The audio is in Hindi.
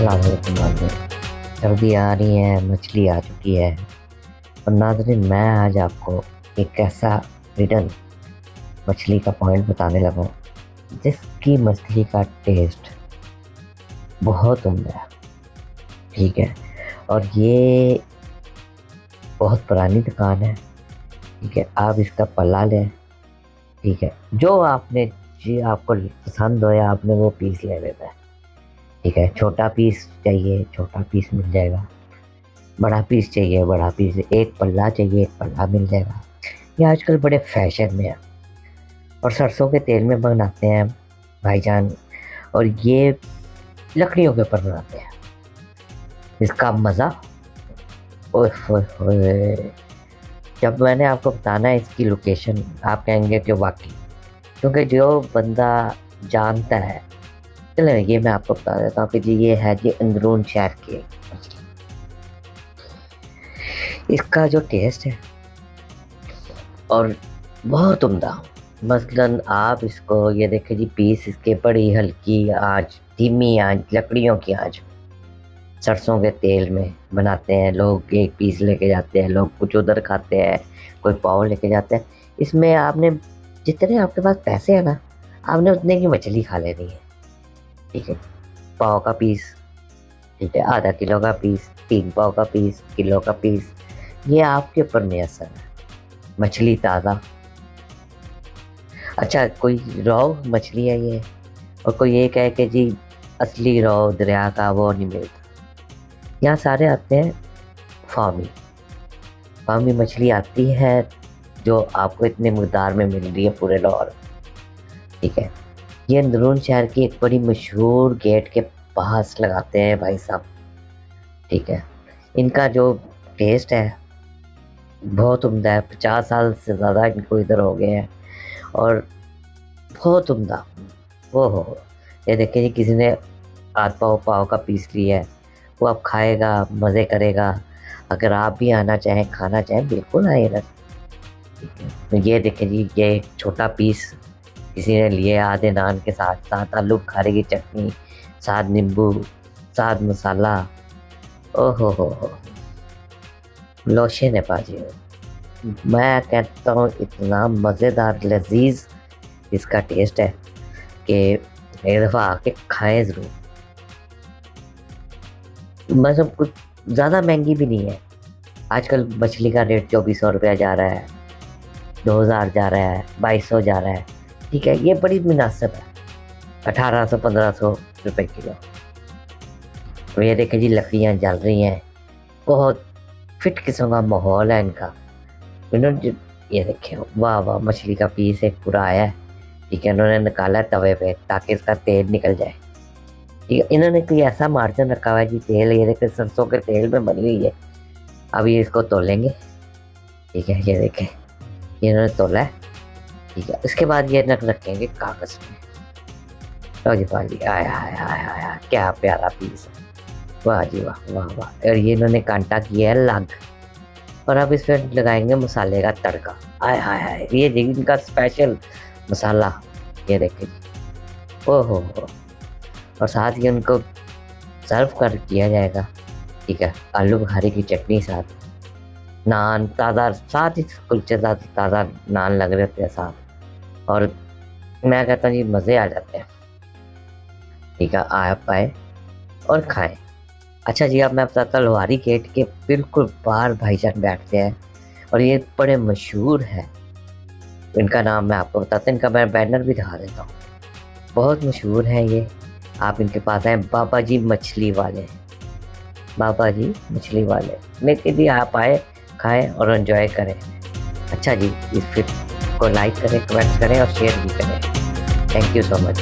अस्सलाम वालेकुम नाज़रीन। सर्दी आ रही है, मछली आ चुकी है और नाज़रीन मैं आज आपको एक ऐसा हिडन मछली का पॉइंट बताने लगा हूँ जिसकी मछली का टेस्ट बहुत उम्दा है। ठीक है, और ये बहुत पुरानी दुकान है। ठीक है, आप इसका पल्ला लें। ठीक है, जो आपको पसंद हो या आपने वो पीस ले लेना है। ठीक है, छोटा पीस चाहिए छोटा पीस मिल जाएगा, बड़ा पीस चाहिए बड़ा पीस, एक पल्ला चाहिए एक पल्ला मिल जाएगा। ये आजकल बड़े फैशन में है और सरसों के तेल में बनाते हैं भाईजान, और ये लकड़ियों के ऊपर बनाते हैं। इसका मज़ा ओए होए होए, जब मैंने आपको बताना है इसकी लोकेशन आप कहेंगे कि वाकई, क्योंकि जो बंदा जानता है। चलो ये मैं आपको बता देता हूँ कि जी ये है जी अंदरून शहर की मछली। इसका जो टेस्ट है और बहुत उम्दा। मसलन आप इसको ये देखें जी, पीस इसके बड़ी हल्की आंच, धीमी आंच, लकड़ियों की आंच, सरसों के तेल में बनाते हैं लोग। एक पीस लेके जाते हैं लोग, कुछ उधर खाते हैं, कोई पाव लेके जाते हैं। इसमें आपने जितने आपके पास पैसे हैं ना, आपने उतने की मछली खा लेनी है। ठीक है, पाव का पीस, ठीक है, आधा किलो का पीस, 3 पाव का पीस, किलो का पीस, ये आपके ऊपर मुयस्सर है। मछली ताज़ा। अच्छा, कोई रॉ मछली है ये, और कोई ये कहे कि जी असली रॉ दरिया का वो नहीं मिलता। यहाँ सारे आते हैं फार्मी मछली आती है जो आपको इतने मकदार में मिल रही है पूरे लाहौर। ठीक है, ये अंदरून शहर की एक बड़ी मशहूर गेट के पास लगाते हैं भाई साहब। ठीक है, इनका जो टेस्ट है बहुत उम्दा है। 50 साल से ज़्यादा इनको इधर हो गए हैं और बहुत उम्दा। वो हो, ये देखिए जी, किसी ने आध पाव का पीस लिया है, वो आप खाएगा, मज़े करेगा। अगर आप भी आना चाहें, खाना चाहें, बिल्कुल आए इधर। ठीक है, तो ये देखिए जी, ये एक छोटा पीस किसी ने लिए आधे नान के साथ, साथ आलू बुखारे की चटनी, साथ नींबू, साथ मसाला। ओहो हो, लोशन है बाजी। मैं कहता हूँ इतना मज़ेदार लजीज इसका टेस्ट है कि एक दफ़ा आके खाएं ज़रूर। मतलब कुछ ज़्यादा महंगी भी नहीं है। आजकल मछली का रेट 2400 रुपया जा रहा है, 2000 जा रहा है, 2200 जा रहा है। ठीक है, ये बड़ी मुनासिब है, 1800-1500 रुपये किलो। तो ये देखें जी, लकड़ियाँ जल रही हैं, बहुत फिट किस्म का माहौल है इनका। इन्होंने ये देखें, वाह वाह, मछली का पीस एक पूरा आया है। ठीक है, इन्होंने निकाला है तवे पे ताकि इसका तेल निकल जाए। ठीक है, इन्होंने कोई ऐसा मार्जिन रखा हुआ है जी, तेल ये देखें सरसों के तेल में बनी हुई है। अब ये इसको तोलेंगे। ठीक है, ये देखें, ये इन्होंने तोला है। ठीक है, इसके बाद ये रखेंगे कागज़ में। लो जी भाजी, आया आया आया आया, क्या प्यारा पीस है। वाह जी वाह वाह वाह। और ये इन्होंने कांटा किया है लग, और अब इस पर लगाएंगे मसाले का तड़का। आय हाय हाय, ये इनका स्पेशल मसाला, ये देखें जी। ओहो हो, और साथ ही उनको सर्व कर किया जाएगा। ठीक है, आलू बुखारे की चटनी, साथ नान ताज़ा, साथ ही कुलचे साथ ताज़ा नान लग रहे होते हैं साथ। और मैं कहता हूँ जी, मज़े आ जाते हैं। ठीक है, आप आए और खाएं। अच्छा जी, अब मैं बताता हूँ, लोहारी गेट के बिल्कुल बाहर भाईजान बैठते हैं और ये बड़े मशहूर है। इनका नाम मैं आपको बताता हूँ, इनका मैं बैनर भी दिखा देता हूँ। बहुत मशहूर है ये, आप इनके पास आए, बाबा जी मछली वाले। बाबा जी मछली वाले, लेकिन भी आप आए, खाएं और एंजॉय करें। अच्छा जी, इस फिल्म को लाइक करें, कमेंट करें और शेयर भी करें। Thank you so much.